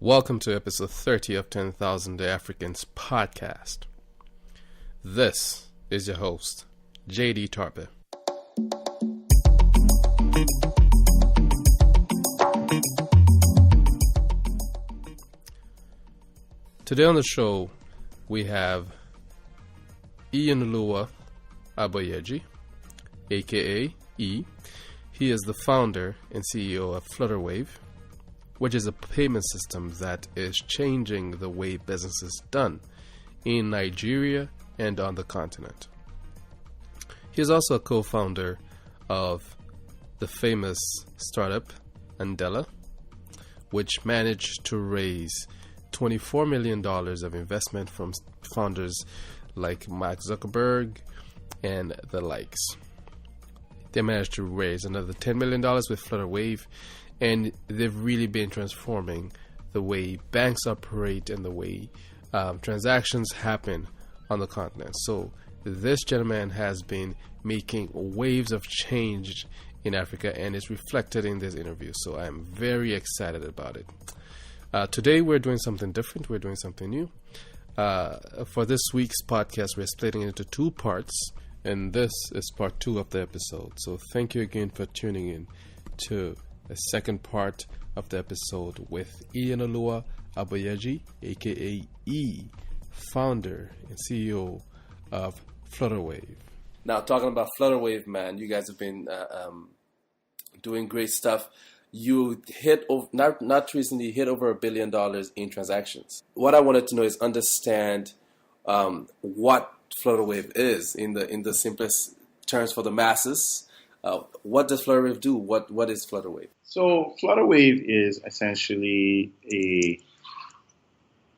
Welcome to episode 30 of 10,000 Africans podcast. This is your host, JD Tarpe. Today on the show, we have Iyinoluwa Aboyeji, aka E. He is the founder and CEO of Flutterwave, which is a payment system that is changing the way business is done in Nigeria and on the continent. He is also a co-founder of the famous startup Andela, which managed to raise $24 million of investment from founders like Mark Zuckerberg and the likes. They managed to raise another $10 million with Flutterwave, and they've really been transforming the way banks operate and the way transactions happen on the continent. So this gentleman has been making waves of change in Africa, and it's reflected in this interview. So I'm very excited about it. Today we're doing something different. We're doing something new. For this week's podcast, we're splitting it into two parts, and this is part 2 of the episode. So thank you again for tuning in to the second part of the episode with Iyinoluwa Aboyeji, aka E, founder and CEO of Flutterwave. Now, talking about Flutterwave, man, you guys have been doing great stuff. You hit not recently hit over $1 billion in transactions. What I wanted to know is understand what Flutterwave is in the simplest terms for the masses. What does Flutterwave do? What is Flutterwave? So Flutterwave is essentially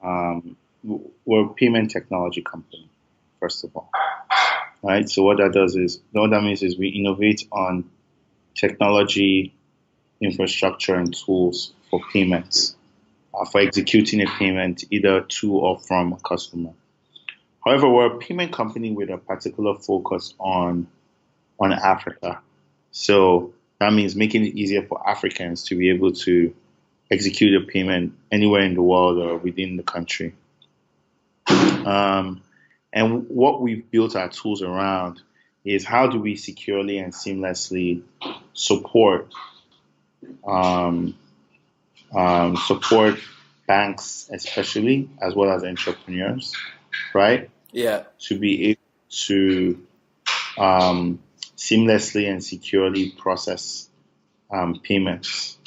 we're a payment technology company, first of all. Right? So what that means is we innovate on technology, infrastructure, and tools for payments, for executing a payment either to or from a customer. However, we're a payment company with a particular focus on Africa. So that means making it easier for Africans to be able to execute a payment anywhere in the world or within the country. And what we've built our tools around is how do we securely and seamlessly support banks, especially, as well as entrepreneurs, right? Yeah. To be able to seamlessly and securely process payments,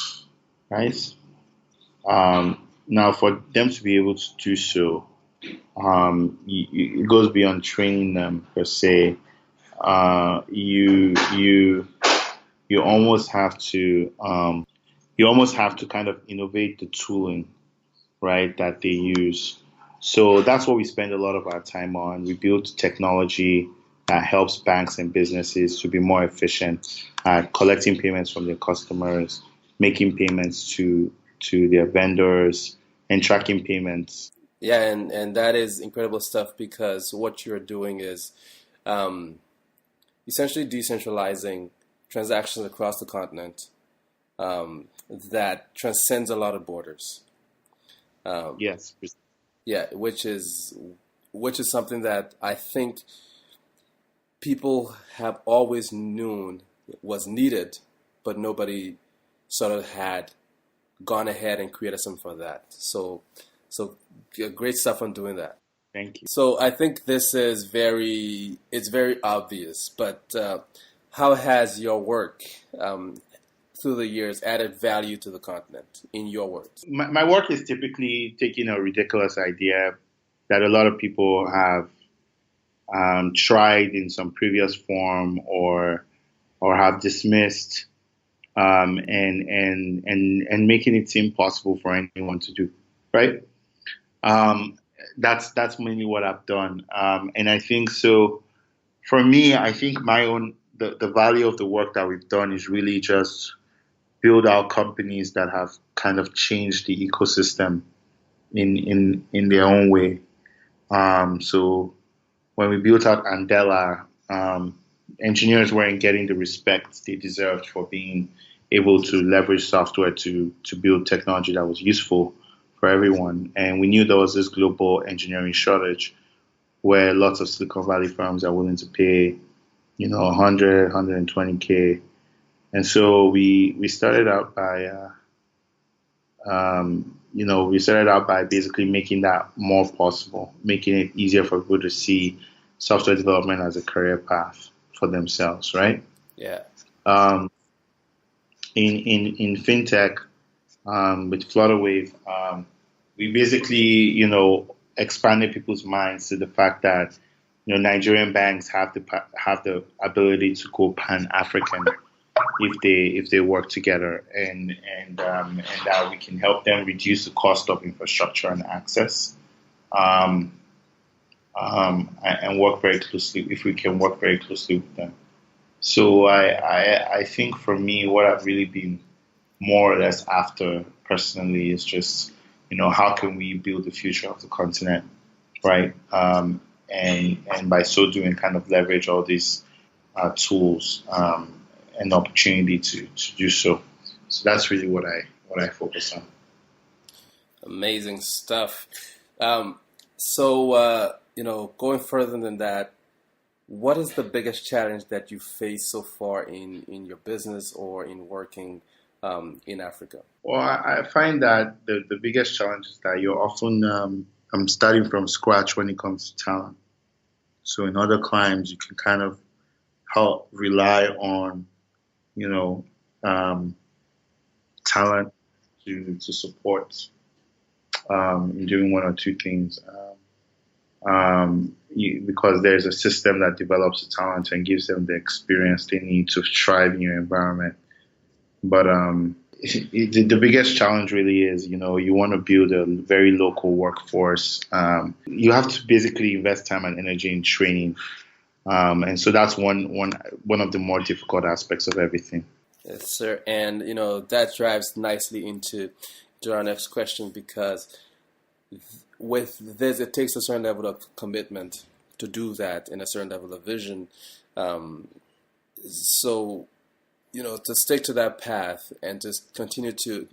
right? Now, for them to be able to do so, it goes beyond training them per se. You almost have to kind of innovate the tooling, right, that they use. So that's what we spend a lot of our time on. We build technology that helps banks and businesses to be more efficient at collecting payments from their customers, making payments to their vendors, and tracking payments. Yeah, and that is incredible stuff, because what you're doing is essentially decentralizing transactions across the continent that transcends a lot of borders. Yes. Yeah, which is something that I think people have always known was needed, but nobody sort of had gone ahead and created something for that. So great stuff on doing that. Thank you. So I think this is very obvious, but how has your work through the years added value to the continent, in your words? My work is typically taking a ridiculous idea that a lot of people have tried in some previous form or have dismissed, and making it seem possible for anyone to do, right? That's mainly what I've done, and I think so. For me, I think the value of the work that we've done is really just build out companies that have kind of changed the ecosystem in their own way. So when we built out Andela, engineers weren't getting the respect they deserved for being able to leverage software to build technology that was useful for everyone. And we knew there was this global engineering shortage where lots of Silicon Valley firms are willing to pay, 100, 120K. And so we started out by, we started out by basically making that more possible, making it easier for people to see software development as a career path for themselves, right? Yeah. Um, in fintech, with Flutterwave, we basically, expanded people's minds to the fact that, Nigerian banks have the ability to go pan-African if they work together, and that we can help them reduce the cost of infrastructure and access, and work very closely if we can work very closely with them. So I think for me, what I've really been more or less after personally is just, how can we build the future of the continent, right? And by so doing, kind of leverage all these tools and opportunity to do so. So that's really what I focus on. Amazing stuff. Going further than that, what is the biggest challenge that you face so far in your business or in working in Africa? Well, I find that the biggest challenge is that you're often starting from scratch when it comes to talent. So in other climes, you can kind of help rely on, talent to support in doing one or two things. Because there's a system that develops the talent and gives them the experience they need to thrive in your environment. But the biggest challenge really is, you want to build a very local workforce. You have to basically invest time and energy in training. And so that's one of the more difficult aspects of everything. Yes, sir. And, that drives nicely into our next question, because with this, it takes a certain level of commitment to do that and a certain level of vision. To stick to that path and to continue to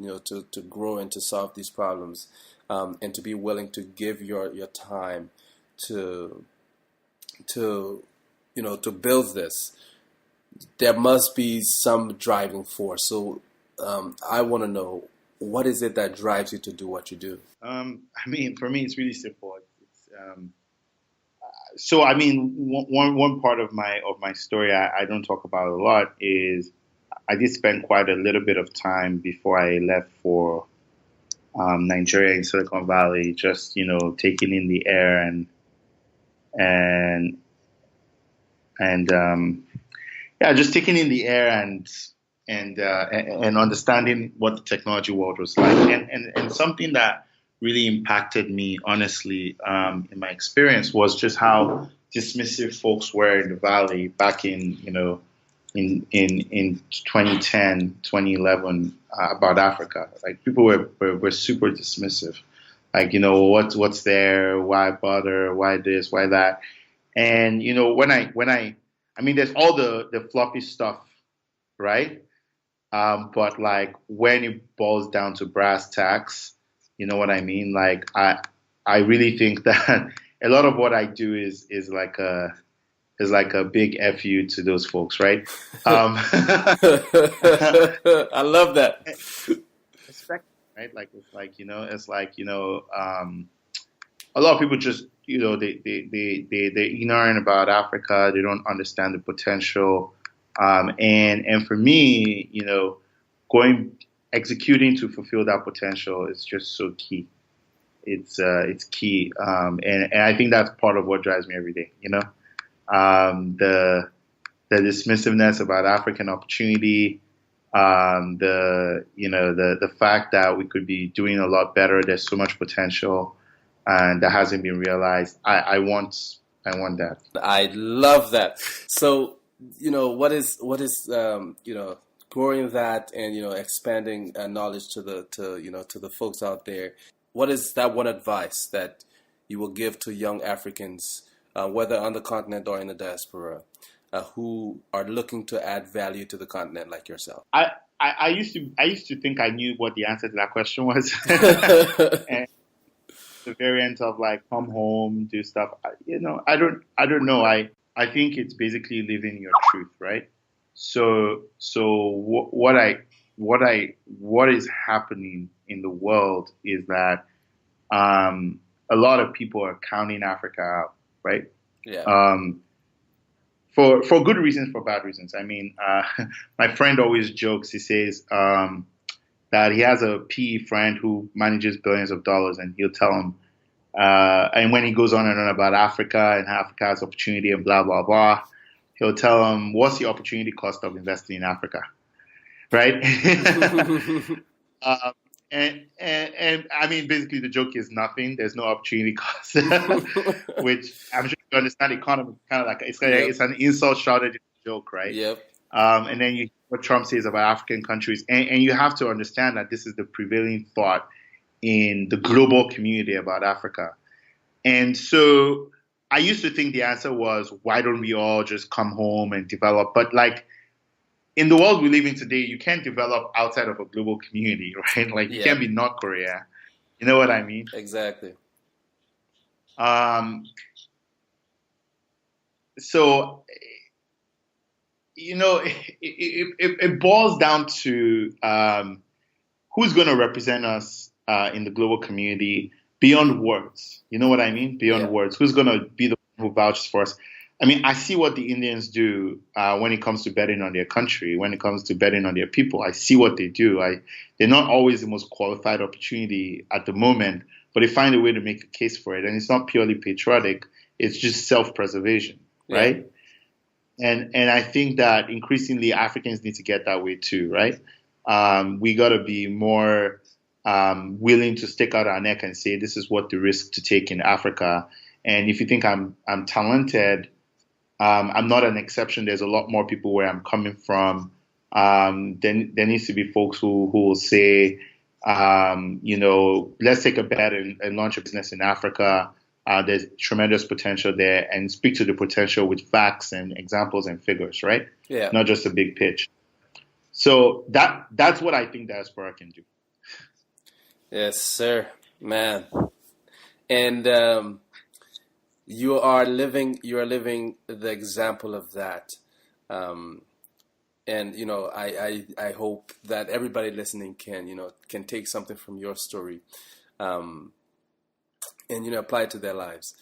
grow and to solve these problems, and to be willing to give your time to build this, there must be some driving force. So I want to know, what is it that drives you to do what you do? For me, it's really simple. One part of my story I don't talk about a lot is I did spend quite a little bit of time before I left for Nigeria in Silicon Valley, just taking in the air just taking in the air and understanding what the technology world was like, and something that really impacted me, honestly, in my experience, was just how dismissive folks were in the Valley back in 2010, 2011, about Africa. Like, people were super dismissive. Like, what's there? Why bother? Why this? Why that? And, there's all the fluffy stuff, right? But like, when it boils down to brass tacks, you know what I mean? Like, I really think that a lot of what I do is like a big FU to those folks, right? I love that. Respect, right? A lot of people just, they're ignorant about Africa. They don't understand the potential. And for me, executing to fulfill that potential is just so key. It's key. And I think that's part of what drives me every day, the dismissiveness about African opportunity, the fact that we could be doing a lot better. There's so much potential, and that hasn't been realized. I want that. I love that. So, what is growing that and expanding knowledge to the folks out there. What is that one advice that you will give to young Africans, whether on the continent or in the diaspora, who are looking to add value to the continent like yourself? I used to think I knew what the answer to that question was. And the variant of like come home, do stuff. I don't know. I think it's basically living your truth, right? What is happening in the world is that a lot of people are counting Africa out, right? Yeah. For good reasons, for bad reasons. I mean, my friend always jokes. He says that he has a PE friend who manages billions of dollars, and he'll tell him, and when he goes on and on about Africa and Africa has opportunity and blah blah blah, he'll tell him, "What's the opportunity cost of investing in Africa?" Right? um, and I mean, basically, the joke is nothing. There's no opportunity cost, which I'm sure you understand. Economy kind of like it's an insult shrouded in a joke, right? Yep. And then you hear what Trump says about African countries, and you have to understand that this is the prevailing thought in the global community about Africa. And so I used to think the answer was, why don't we all just come home and develop? But like in the world we live in today, you can't develop outside of a global community, right? Like you can't be North Korea. You know what I mean? Exactly. So, it boils down to who's going to represent us in the global community beyond words. You know what I mean? Beyond words. Who's going to be the one who vouches for us? I mean, I see what the Indians do when it comes to betting on their country, when it comes to betting on their people. I see what they do. They're not always the most qualified opportunity at the moment, but they find a way to make a case for it. And it's not purely patriotic. It's just self-preservation, right? And I think that increasingly Africans need to get that way too, right? We got to be more willing to stick out our neck and say, this is what the risk to take in Africa. And if you think I'm talented, I'm not an exception. There's a lot more people where I'm coming from. There needs to be folks who will say, let's take a bet and launch a business in Africa. There's tremendous potential there, and speak to the potential with facts and examples and figures, right? Yeah. Not just a big pitch. So that's what I think diaspora can do. Yes, sir, man. And you are living the example of that. And I hope that everybody listening can take something from your story, and apply it to their lives.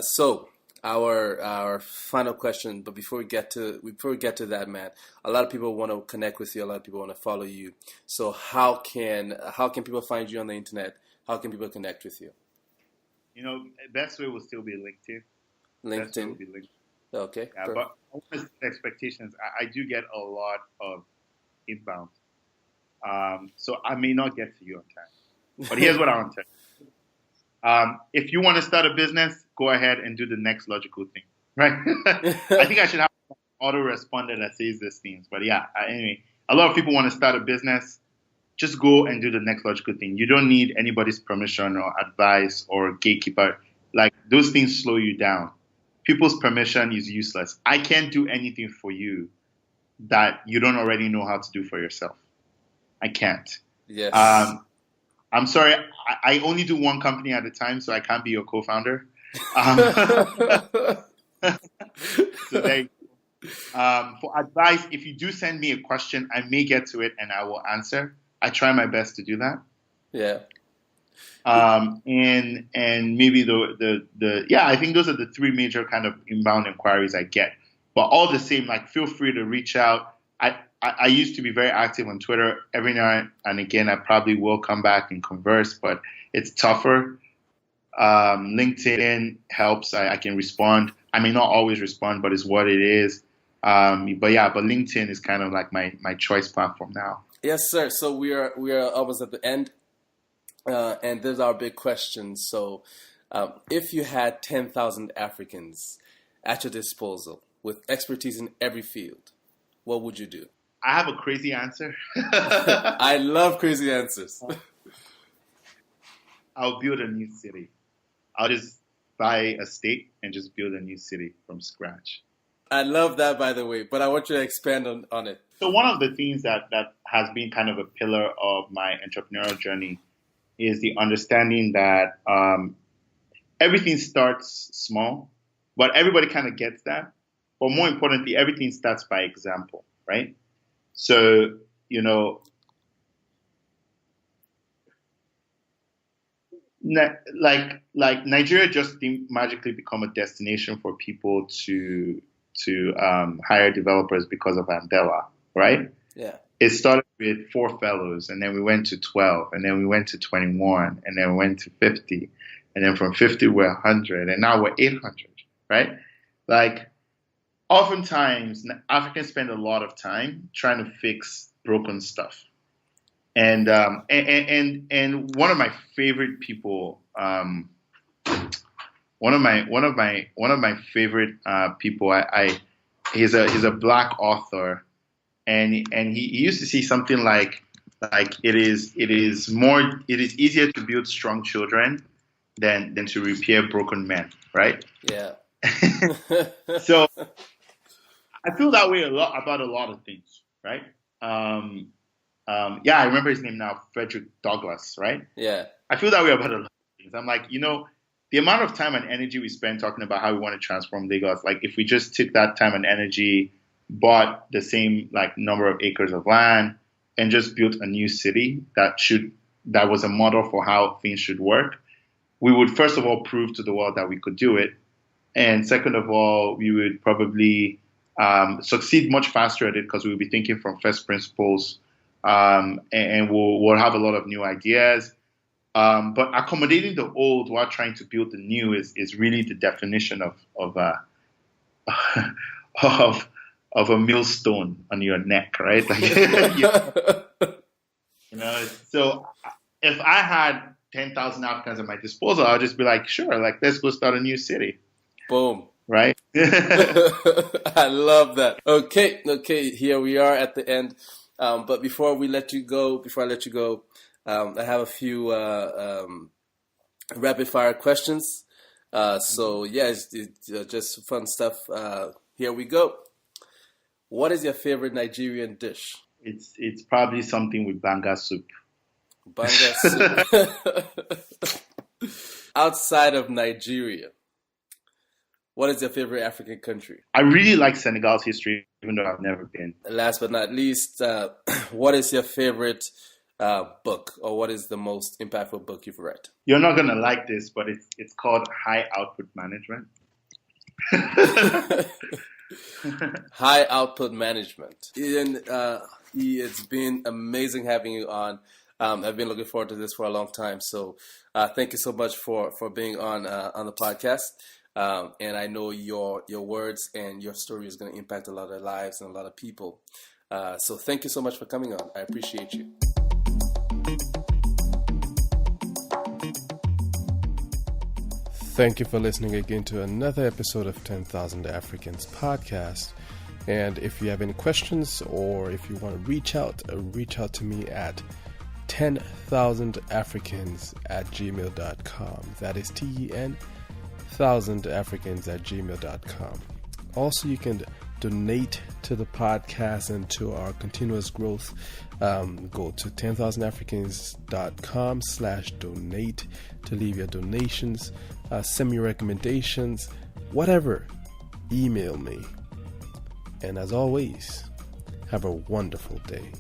So our final question, but before we get to that, man, a lot of people want to connect with you. A lot of people want to follow you. So how can people find you on the internet? How can people connect with you? Best way will still be LinkedIn. LinkedIn. Will be LinkedIn. Okay. Yeah, but I want to set expectations. I do get a lot of inbound, so I may not get to you on time. But here's what I want to tell you. If you want to start a business, go ahead and do the next logical thing, right? I think I should have an autoresponder that says these things. But yeah, anyway, a lot of people want to start a business. Just go and do the next logical thing. You don't need anybody's permission or advice or gatekeeper. Like those things slow you down. People's permission is useless. I can't do anything for you that you don't already know how to do for yourself. I can't. Yes. I'm sorry. I only do one company at a time, so I can't be your co-founder. So there you go. For advice, if you do send me a question, I may get to it and I will answer. I try my best to do that. Yeah. And maybe I think those are the three major kind of inbound inquiries I get. But all the same, like feel free to reach out. I used to be very active on Twitter. Every now and again, I probably will come back and converse, but it's tougher. LinkedIn helps. I can respond. I may not always respond, but it's what it is. But LinkedIn is kind of like my choice platform now. Yes, sir. So we are almost at the end, and there's our big question. So, if you had 10,000 Africans at your disposal with expertise in every field, what would you do? I have a crazy answer. I love crazy answers. I'll build a new city. I'll just buy a state and just build a new city from scratch. I love that, by the way, but I want you to expand on it. So one of the things that has been kind of a pillar of my entrepreneurial journey is the understanding that everything starts small, but everybody kind of gets that. But more importantly, everything starts by example, right? So, like Nigeria just didn't magically become a destination for people to hire developers because of Andela, right? Yeah. It started with 4 fellows, and then we went to 12, and then we went to 21, and then we went to 50, and then from 50 we're 100, and now we're 800, right? Like, oftentimes Africans spend a lot of time trying to fix broken stuff, and one of my favorite people, one of my favorite people, he's a Black author. And he used to see something like it is easier to build strong children than to repair broken men, right? Yeah. So I feel that way about a lot of things, right? I remember his name now, Frederick Douglass, right? Yeah. I feel that way about a lot of things. I'm like, the amount of time and energy we spend talking about how we want to transform Lagos, like if we just took that time and energy, bought the same number of acres of land, and just built a new city that was a model for how things should work, we would first of all prove to the world that we could do it, and second of all, we would probably succeed much faster at it because we would be thinking from first principles, and we'll have a lot of new ideas. But accommodating the old while trying to build the new is really the definition of a millstone on your neck, right? So if I had 10,000 Africans at my disposal, I'll just be like, sure, let's go start a new city. Boom. Right? I love that. Okay, here we are at the end. But before I let you go, I have a few rapid fire questions. So yeah, it's just fun stuff. Here we go. What is your favorite Nigerian dish? It's probably something with banga soup. Banga soup. Outside of Nigeria, what is your favorite African country? I really like Senegal's history, even though I've never been. Last but not least, what is your favorite book, or what is the most impactful book you've read? You're not going to like this, but it's called High Output Management. High Output Management. Ian, it's been amazing having you on. I've been looking forward to this for a long time. So thank you so much for being on the podcast. And I know your words and your story is going to impact a lot of lives and a lot of people. So thank you so much for coming on. I appreciate you. Thank you for listening again to another episode of 10,000 Africans podcast. And if you have any questions or if you want to reach out to me at 10,000africans@gmail.com. That is TEN1000africans@gmail.com. Also, you can donate to the podcast and to our continuous growth. Go to 10,000africans.com/donate to leave your donations, send me recommendations, whatever. Email me. And as always, have a wonderful day.